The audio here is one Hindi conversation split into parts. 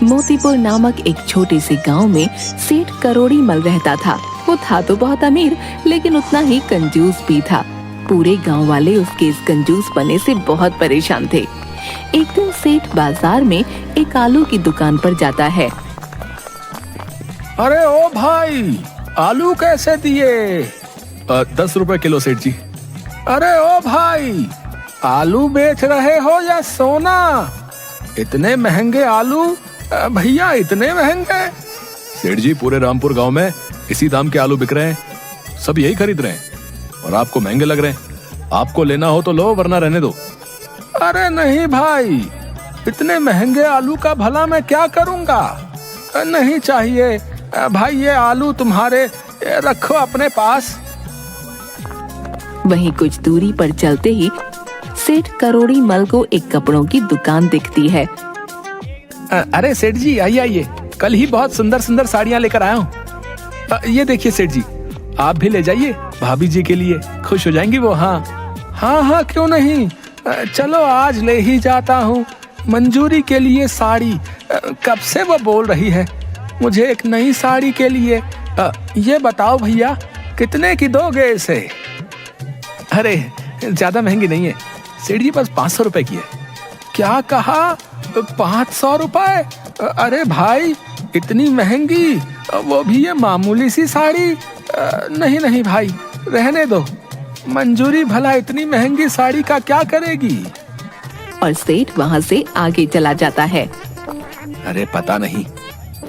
मोतीपुर नामक एक छोटे से गांव में सेठ करोड़ी मल रहता था। वो था तो बहुत अमीर, लेकिन उतना ही कंजूस भी था। पूरे गांव वाले उसके इस कंजूस पने से बहुत परेशान थे। एक दिन सेठ बाजार में एक आलू की दुकान पर जाता है। अरे ओ भाई, आलू कैसे दिए? 10 रुपए किलो सेठ जी। अरे ओ भाई, आलू बेच रहे हो या सोना? इतने महंगे आलू भैया, इतने महंगे? सेठ जी, पूरे रामपुर गांव में इसी दाम के आलू बिक रहे हैं। सब यही खरीद रहे हैं और आपको महंगे लग रहे हैं। आपको लेना हो तो लो, वरना रहने दो। अरे नहीं भाई, इतने महंगे आलू का भला मैं क्या करूंगा? नहीं चाहिए भाई, ये आलू तुम्हारे, रखो अपने पास। वहीं कुछ दूरी पर चलते ही सेठ करोड़ी मल को एक कपड़ों की दुकान दिखती है। अरे सेठ जी, आइए आइए, कल ही बहुत सुंदर सुंदर साड़ियाँ लेकर आया हूँ। ये देखिए सेठ जी, आप भी ले जाइए, भाभी जी के लिए खुश हो जाएंगी वो। हाँ हाँ हाँ, क्यों नहीं, चलो आज ले ही जाता हूँ। मंजूरी के लिए साड़ी, कब से वो बोल रही है मुझे एक नई साड़ी के लिए। ये बताओ भैया, कितने की दोगे इसे? अरे ज्यादा महंगी नहीं है सेठ जी, बस 500 रुपए की है। क्या कहा, 500 रुपए? अरे भाई, इतनी महंगी, वो भी ये मामूली सी साड़ी? नहीं नहीं भाई, रहने दो। मंजूरी भला इतनी महंगी साड़ी का क्या करेगी? और सेठ वहाँ से आगे चला जाता है। अरे पता नहीं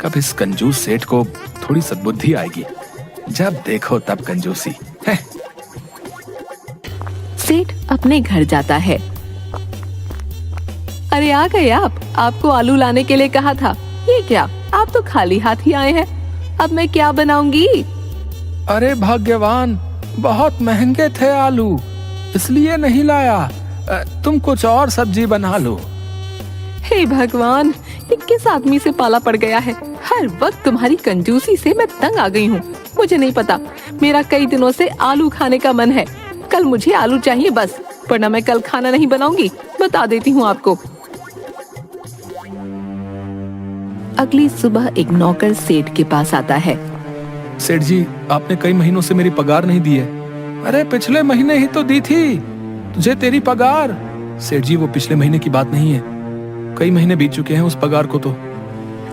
कब इस कंजूस सेठ को थोड़ी सद्बुद्धि आएगी। जब देखो तब कंजूसी है। सेठ अपने घर जाता है। अरे आ गए आप, आपको आलू लाने के लिए कहा था। ये क्या, आप तो खाली हाथ ही आए हैं। अब मैं क्या बनाऊंगी? अरे भाग्यवान, बहुत महंगे थे आलू, इसलिए नहीं लाया। तुम कुछ और सब्जी बना लो। हे भगवान, ये किस आदमी से पाला पड़ गया है? हर वक्त तुम्हारी कंजूसी से मैं तंग आ गई हूँ। मुझे नहीं पता, मेरा कई दिनों से आलू खाने का मन है। कल मुझे आलू चाहिए बस, वरना मैं कल खाना नहीं बनाऊंगी, बता देती हूँ आपको। अगली सुबह एक नौकर सेठ के पास आता है। सेठ जी, आपने कई महीनों से मेरी पगार नहीं दी है। अरे पिछले महीने ही तो दी थी तुझे तेरी पगार। सेठ जी, वो पिछले महीने की बात नहीं है, कई महीने बीत चुके हैं उस पगार को तो।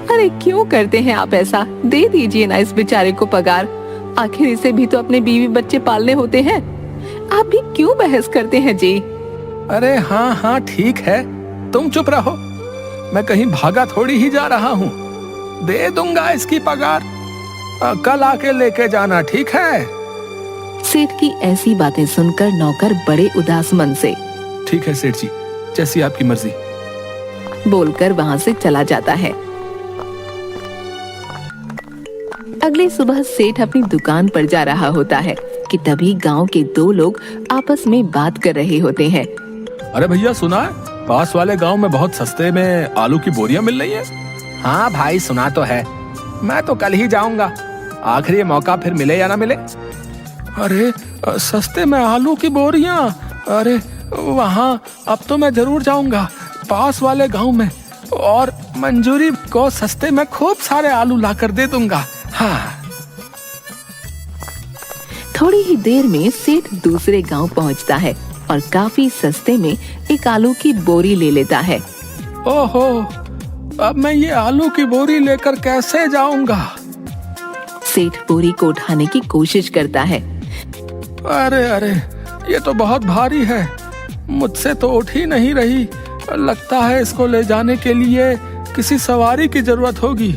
अरे क्यों करते हैं आप ऐसा? दे दीजिए ना इस बेचारे को पगार, आखिर इसे भी तो अपने बीवी बच्चे पालने होते हैं। आप भी क्यों बहस करते हैं जी? अरे हाँ हाँ ठीक है, तुम चुप रहो, मैं कहीं भागा थोड़ी ही जा रहा हूँ। दे दूंगा इसकी पगार, कल आके लेके जाना, ठीक है? सेठ की ऐसी बातें सुनकर नौकर बड़े उदास मन से ठीक है सेठ जी, जैसी आपकी मर्जी बोलकर वहाँ से चला जाता है। अगली सुबह सेठ अपनी दुकान पर जा रहा होता है कि तभी गांव के दो लोग आपस में बात कर रहे होते हैं। अरे भैया, सुना है पास वाले गांव में बहुत सस्ते में आलू की बोरियां मिल रही है? हाँ भाई, सुना तो है, मैं तो कल ही जाऊंगा, आखिर ये मौका फिर मिले या ना मिले। अरे सस्ते में आलू की बोरियां? अरे वहाँ अब तो मैं जरूर जाऊंगा, पास वाले गांव में, और मंजूरी को सस्ते में खूब सारे आलू लाकर दे दूंगा। हाँ। थोड़ी ही देर में सेठ दूसरे गांव पहुंचता है और काफी सस्ते में एक आलू की बोरी ले लेता है। ओहो, अब मैं ये आलू की बोरी लेकर कैसे जाऊंगा? सेठ बोरी को उठाने की कोशिश करता है। अरे अरे, ये तो बहुत भारी है, मुझसे तो उठ ही नहीं रही। लगता है इसको ले जाने के लिए किसी सवारी की जरूरत होगी।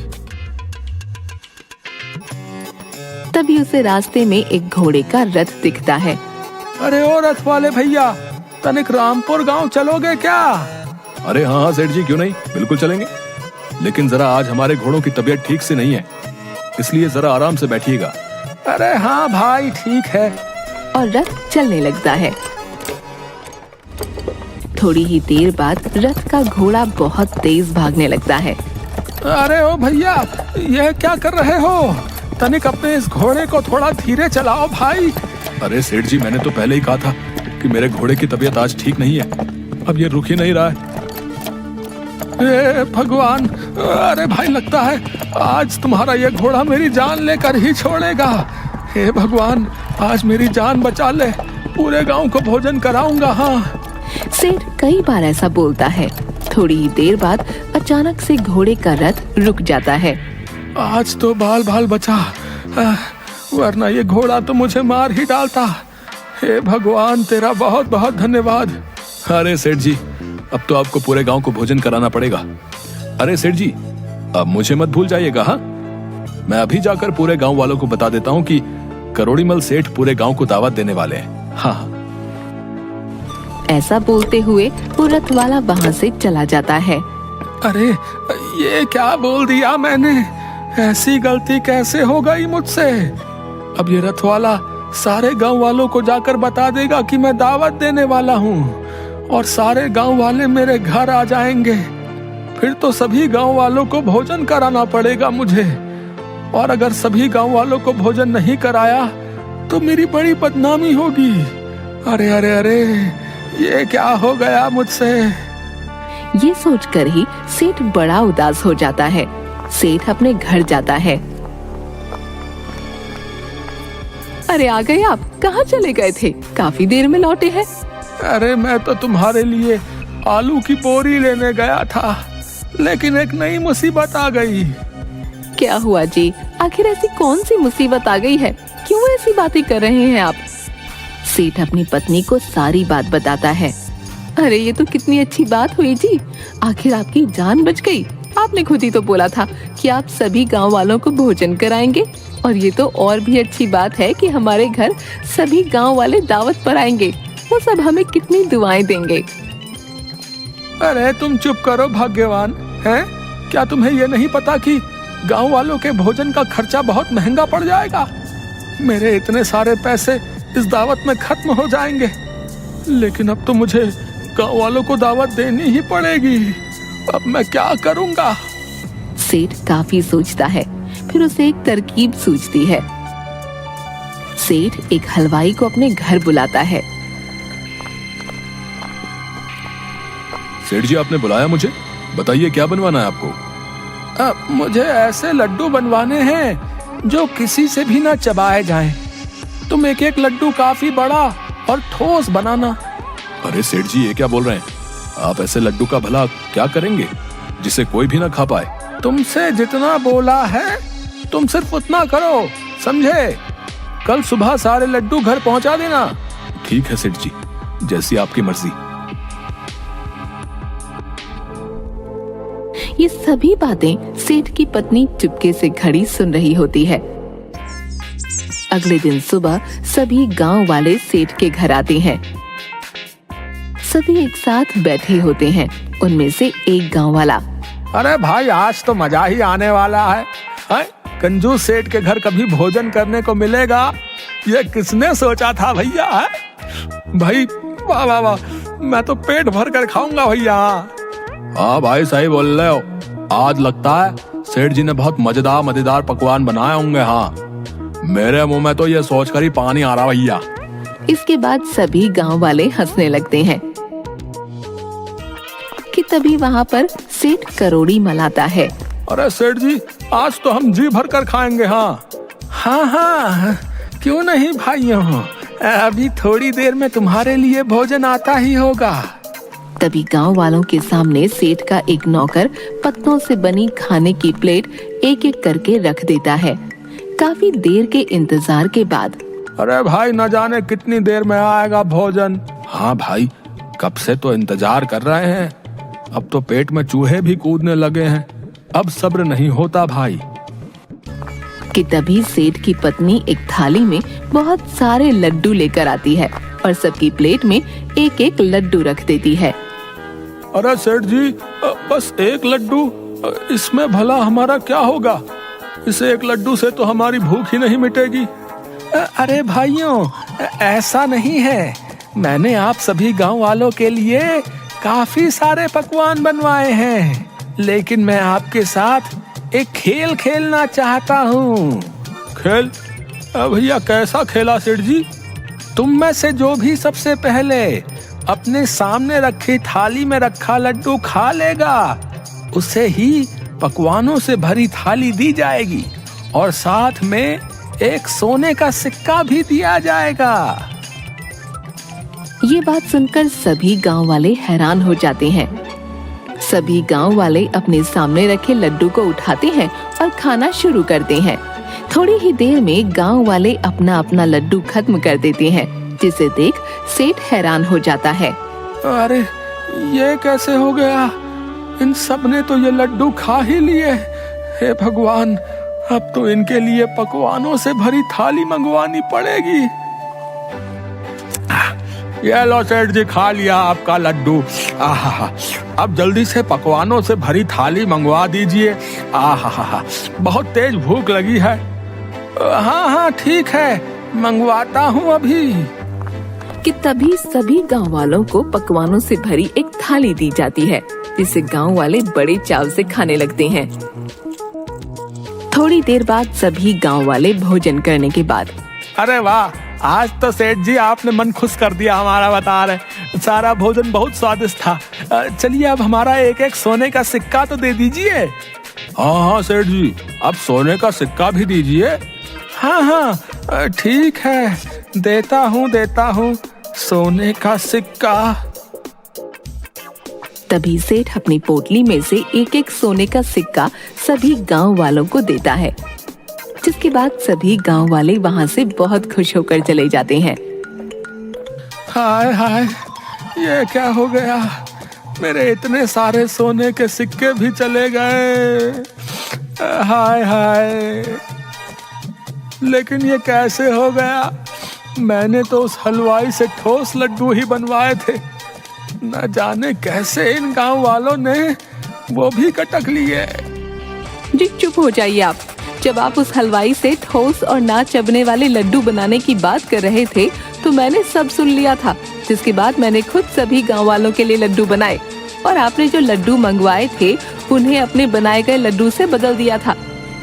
तभी उसे रास्ते में एक घोड़े का रथ दिखता है। अरे ओ रथ वाले भैया, तनिक रामपुर गांव चलोगे क्या? अरे हाँ हाँ सेठ जी, क्यों नहीं, बिल्कुल चलेंगे, लेकिन जरा आज हमारे घोड़ों की तबीयत ठीक से नहीं है, इसलिए जरा आराम से बैठिएगा। अरे हाँ भाई, ठीक है। और रथ चलने लगता है। थोड़ी ही देर बाद रथ का घोड़ा बहुत तेज भागने लगता है। अरे ओ भैया, यह क्या कर रहे हो? तनिक अपने इस घोड़े को थोड़ा धीरे चलाओ भाई। अरे सेठ जी, मैंने तो पहले ही कहा था कि मेरे घोड़े की तबीयत आज ठीक नहीं है, अब ये रुक ही नहीं रहा है। भगवान, अरे भाई लगता है आज तुम्हारा ये घोड़ा मेरी जान लेकर ही छोड़ेगा। हे भगवान, आज मेरी जान बचा ले, पूरे गांव को भोजन कराऊंगा। हाँ। सेठ कई बार ऐसा बोलता है। थोड़ी ही देर बाद अचानक से घोड़े का रथ रुक जाता है। आज तो बाल बाल बचा, वरना ये घोड़ा तो मुझे मार ही डालता। हे भगवान, तेरा बहुत बहुत धन्यवाद। अरे सेठ जी, अब तो आपको पूरे गांव को भोजन कराना पड़ेगा। अरे सेठ जी, अब मुझे मत भूल जाइएगा। हाँ, मैं अभी जाकर पूरे गांव वालों को बता देता हूँ कि करोड़ीमल सेठ पूरे गांव को दावत देने वाले हैं। हाँ। ऐसा बोलते हुए वो रथ वाला वहाँ से चला जाता है। अरे ये क्या बोल दिया मैंने, ऐसी गलती कैसे हो गई मुझसे। अब ये रथ वाला सारे गांव वालों को जाकर बता देगा कि मैं दावत देने वाला हूँ और सारे गांव वाले मेरे घर आ जाएंगे। फिर तो सभी गांव वालों को भोजन कराना पड़ेगा मुझे, और अगर सभी गांव वालों को भोजन नहीं कराया तो मेरी बड़ी बदनामी होगी। अरे अरे अरे, ये क्या हो गया मुझसे। ये सोचकर ही सेठ बड़ा उदास हो जाता है। सेठ अपने घर जाता है। अरे आ गए आप, कहाँ चले गए थे? काफी देर में लौटे हैं। अरे मैं तो तुम्हारे लिए आलू की बोरी लेने गया था, लेकिन एक नई मुसीबत आ गई। क्या हुआ जी? आखिर ऐसी कौन सी मुसीबत आ गई है? क्यों ऐसी बातें कर रहे हैं आप? सेठ अपनी पत्नी को सारी बात बताता है। अरे ये तो कितनी अच्छी बात हुई जी, आखिर आपकी जान बच गई। आपने खुद ही तो बोला था कि आप सभी गांव वालों को भोजन कराएंगे, और ये तो और भी अच्छी बात है कि हमारे घर सभी गांव वाले दावत पर आएंगे। वो सब हमें कितनी दुआएं देंगे। अरे तुम चुप करो भाग्यवान, हैं? क्या तुम्हें ये नहीं पता कि गांव वालों के भोजन का खर्चा बहुत महंगा पड़ जाएगा? मेरे इतने सारे पैसे इस दावत में खत्म हो जाएंगे। लेकिन अब तो मुझे गांव वालों को दावत देनी ही पड़ेगी। अब मैं क्या करूंगा? सेठ काफी सोचता है, फिर उसे एक तरकीब सूझती है। सेठ एक हलवाई को अपने घर बुलाता है। सेठ जी, आपने बुलाया मुझे? बताइए क्या बनवाना है आपको? मुझे ऐसे लड्डू बनवाने हैं जो किसी से भी ना चबाए जाएं। तुम एक एक लड्डू काफी बड़ा और ठोस बनाना। अरे सेठ जी, ये क्या बोल रहे हैं? आप ऐसे लड्डू का भला क्या करेंगे जिसे कोई भी ना खा पाए? तुमसे जितना बोला है तुम सिर्फ उतना करो, समझे? कल सुबह सारे लड्डू घर पहुंचा देना। ठीक है सेठ जी, जैसी आपकी मर्जी। ये सभी बातें सेठ की पत्नी चुपके से खड़ी सुन रही होती है। अगले दिन सुबह सभी गांव वाले सेठ के घर आते हैं। सभी एक साथ बैठे होते हैं। उनमें से एक गांव वाला, अरे भाई, आज तो मजा ही आने वाला है। कंजूस सेठ के घर कभी भोजन करने को मिलेगा, ये किसने सोचा था भैया? भाई वाह वाह वाह, मैं तो पेट भर कर खाऊंगा भैया। हाँ भाई, सही बोल रहे हो। आज लगता है सेठ जी ने बहुत मजेदार पकवान बनाए होंगे। हाँ, मेरे मुंह में तो ये सोचकर ही पानी आ रहा भैया। इसके बाद सभी गांव वाले हंसने लगते हैं कि तभी वहाँ पर सेठ करोड़ी मल आता है। अरे सेठ जी, आज तो हम जी भर कर खाएंगे। हाँ हाँ हाँ, क्यों नहीं भाइयों, अभी थोड़ी देर में तुम्हारे लिए भोजन आता ही होगा। तभी गांव वालों के सामने सेठ का एक नौकर पत्तों से बनी खाने की प्लेट एक एक करके रख देता है। काफी देर के इंतजार के बाद, अरे भाई, न जाने कितनी देर में आएगा भोजन। हाँ भाई, कब से तो इंतजार कर रहे हैं। अब तो पेट में चूहे भी कूदने लगे हैं। अब सब्र नहीं होता भाई। कि तभी सेठ की पत्नी एक थाली में बहुत सारे लड्डू लेकर आती है और सबकी प्लेट में एक एक लड्डू रख देती है। अरे सेठ जी, बस एक लड्डू, इसमें भला हमारा क्या होगा? इस एक लड्डू से तो हमारी भूख ही नहीं मिटेगी। अरे भाइयों, ऐसा नहीं है। मैंने आप सभी गांव वालों के लिए काफी सारे पकवान बनवाए हैं, लेकिन मैं आपके साथ एक खेल खेलना चाहता हूँ। खेल? भैया कैसा खेला सेठ जी? तुम में से जो भी सबसे पहले अपने सामने रखी थाली में रखा लड्डू खा लेगा, उसे ही पकवानों से भरी थाली दी जाएगी और साथ में एक सोने का सिक्का भी दिया जाएगा। ये बात सुनकर सभी गांव वाले हैरान हो जाते हैं। सभी गांव वाले अपने सामने रखे लड्डू को उठाते हैं और खाना शुरू करते हैं। थोड़ी ही देर में गांव वाले अपना अपना लड्डू खत्म कर देते हैं, जिसे देख सेठ हैरान हो जाता है। अरे ये कैसे हो गया? इन सब ने तो ये लड्डू खा ही लिए। हे भगवान, अब तो इनके लिए पकवानों से भरी थाली मंगवानी पड़ेगी। ये लो सेठ जी, खा लिया आपका लड्डू। आहा, अब जल्दी से पकवानों से भरी थाली मंगवा दीजिए। आहा, बहुत तेज भूख लगी है। हाँ हाँ ठीक है, मंगवाता हूँ अभी। कि तभी सभी गांव वालों को पकवानों से भरी एक थाली दी जाती है, जिसे गांव वाले बड़े चाव से खाने लगते हैं। थोड़ी देर बाद सभी गांव वाले भोजन करने के बाद, अरे वाह, आज तो सेठ जी आपने मन खुश कर दिया हमारा, बता रहे। सारा भोजन बहुत स्वादिष्ट था। चलिए अब हमारा एक एक सोने का सिक्का तो दे दीजिए। हाँ हाँ सेठ जी, अब सोने का सिक्का भी दीजिए। हाँ हाँ ठीक है, देता हूँ सोने का सिक्का। तभी सेठ अपनी पोटली में से एक एक सोने का सिक्का सभी गांव वालों को देता है, जिसके बाद सभी गांव वाले वहां से बहुत खुश होकर चले जाते हैं। हाय हाय, ये क्या हो गया? मेरे इतने सारे सोने के सिक्के भी चले गए। हाय हाय, लेकिन ये कैसे हो गया? मैंने तो उस हलवाई से ठोस लड्डू ही बनवाए थे। न जाने कैसे इन गांव वालों ने वो भी कटक लिए। जी चुप हो जाइए आप। जब आप उस हलवाई से ठोस और ना चबने वाले लड्डू बनाने की बात कर रहे थे तो मैंने सब सुन लिया था, जिसके बाद मैंने खुद सभी गांव वालों के लिए लड्डू बनाए और आपने जो लड्डू मंगवाए थे उन्हें अपने बनाए गए लड्डू से बदल दिया था।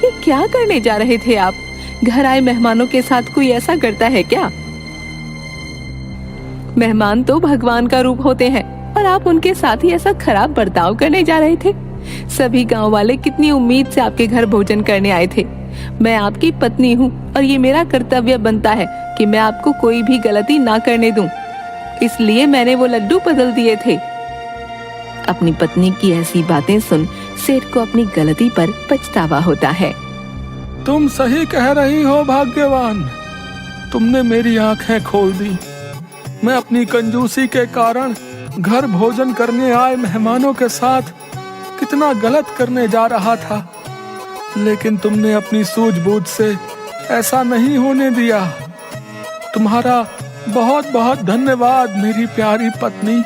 ये क्या करने जा रहे थे आप? घर आए मेहमानों के साथ कोई ऐसा करता है क्या? मेहमान तो भगवान का रूप होते हैं और आप उनके साथ ही ऐसा खराब बर्ताव करने जा रहे थे। सभी गांव वाले कितनी उम्मीद से आपके घर भोजन करने आए थे। मैं आपकी पत्नी हूँ और ये मेरा कर्तव्य बनता है कि मैं आपको कोई भी गलती ना करने दूं। इसलिए मैंने वो लड्डू बदल दिए थे। अपनी पत्नी की ऐसी बातें सुन सेठ को अपनी गलती पर पछतावा होता है। तुम सही कह रही हो भाग्यवान, तुमने मेरी आंखें खोल दी। मैं अपनी कंजूसी के कारण घर भोजन करने आए मेहमानों के साथ कितना गलत करने जा रहा था, लेकिन तुमने अपनी सूझबूझ से ऐसा नहीं होने दिया। तुम्हारा बहुत बहुत धन्यवाद मेरी प्यारी पत्नी।